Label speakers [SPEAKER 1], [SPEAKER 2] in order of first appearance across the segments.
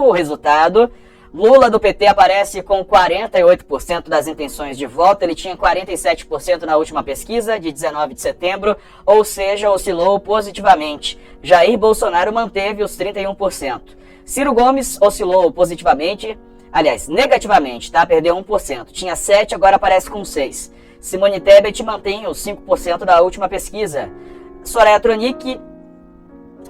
[SPEAKER 1] o resultado. Lula do PT aparece com 48% das intenções de voto, ele tinha 47% na última pesquisa de 19 de setembro, ou seja, oscilou positivamente. Jair Bolsonaro manteve os 31%. Ciro Gomes oscilou positivamente, aliás, negativamente, tá? Perdeu 1%, tinha 7%, agora aparece com 6%. Simone Tebet mantém os 5% da última pesquisa. Soraya Tronic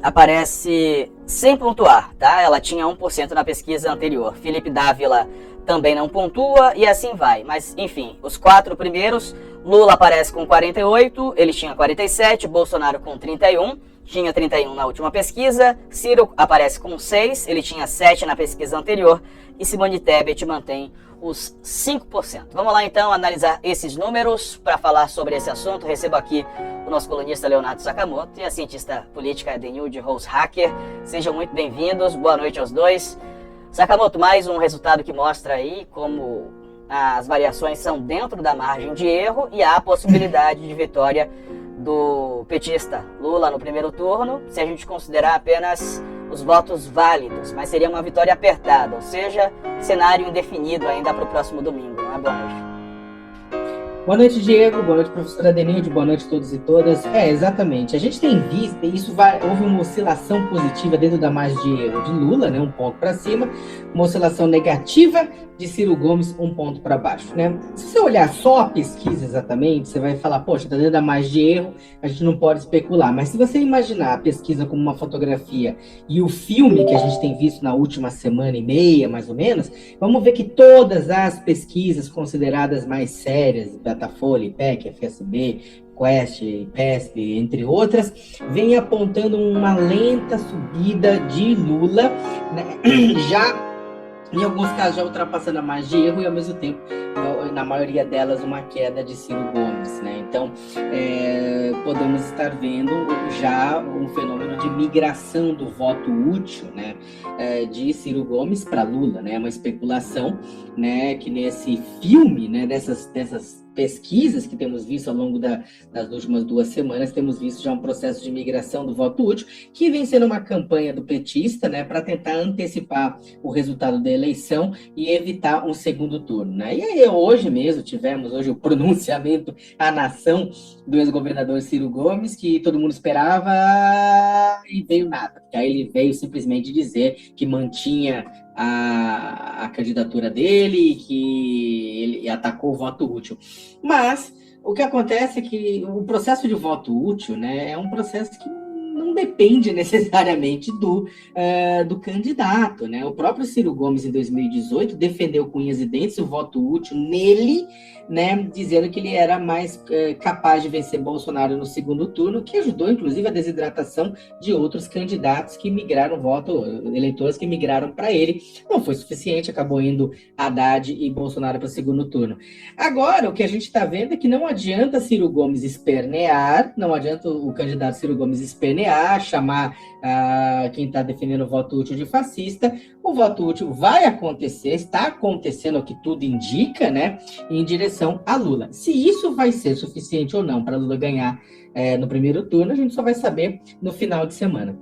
[SPEAKER 1] aparece sem pontuar, tá? Ela tinha 1% na pesquisa anterior. Felipe Dávila também não pontua e assim vai. Mas, enfim, os 4 primeiros, Lula aparece com 48, ele tinha 47, Bolsonaro com 31, tinha 31 na última pesquisa, Ciro aparece com 6, ele tinha 7 na pesquisa anterior e Simone Tebet mantém os 5%. Vamos lá então analisar esses números para falar sobre esse assunto. Recebo aqui o nosso colunista Leonardo Sakamoto e a cientista política Denilde Rose Hacker. Sejam muito bem-vindos, boa noite aos dois. Sakamoto, mais um resultado que mostra aí como as variações são dentro da margem de erro e há a possibilidade de vitória do petista Lula no primeiro turno, se a gente considerar apenas os votos válidos, mas seria uma vitória apertada, ou seja, cenário indefinido ainda para o próximo domingo, não é? Boa noite.
[SPEAKER 2] Boa noite, Diego. Boa noite, professora Denilde. Boa noite a todos e todas. Exatamente. A gente tem visto, houve uma oscilação positiva dentro da margem de erro de Lula, né, 1 ponto para cima, uma oscilação negativa de Ciro Gomes, 1 ponto para baixo, né? Se você olhar só a pesquisa exatamente, você vai falar, poxa, está dentro da margem de erro, a gente não pode especular. Mas se você imaginar a pesquisa como uma fotografia e o filme que a gente tem visto na última semana e meia, mais ou menos, vamos ver que todas as pesquisas consideradas mais sérias, Datafolha, IPEC, FSB, Quest, PESP, entre outras, vem apontando uma lenta subida de Lula, né? Já em alguns casos já ultrapassando a margem de erro e ao mesmo tempo, na maioria delas, uma queda de Ciro Gomes, né? Então, podemos estar vendo já um fenômeno de migração do voto útil, né, de Ciro Gomes para Lula, né? Uma especulação, né, que nesse filme, né, dessas pesquisas que temos visto ao longo das últimas 2 semanas, temos visto já um processo de migração do voto útil, que vem sendo uma campanha do petista, né, para tentar antecipar o resultado da eleição e evitar um segundo turno, né? E aí hoje mesmo tivemos o pronunciamento à nação do ex-governador Ciro Gomes, que todo mundo esperava e veio nada. Aí ele veio simplesmente dizer que mantinha a candidatura dele, que ele atacou o voto útil. Mas o que acontece é que o processo de voto útil, né, é um processo que não depende necessariamente do candidato, né? O próprio Ciro Gomes, em 2018, defendeu com unhas e dentes o voto útil nele, né, dizendo que ele era mais capaz de vencer Bolsonaro no segundo turno, que ajudou, inclusive, a desidratação de outros candidatos que migraram eleitores que migraram para ele. Não foi suficiente, acabou indo Haddad e Bolsonaro para o segundo turno. Agora, o que a gente está vendo é que não adianta Ciro Gomes espernear, não adianta o candidato Ciro Gomes espernear, chamar quem está defendendo o voto útil de fascista. O voto útil vai acontecer, está acontecendo, o que tudo indica, né, em direção a Lula. Se isso vai ser suficiente ou não para Lula ganhar no primeiro turno, a gente só vai saber no final de semana.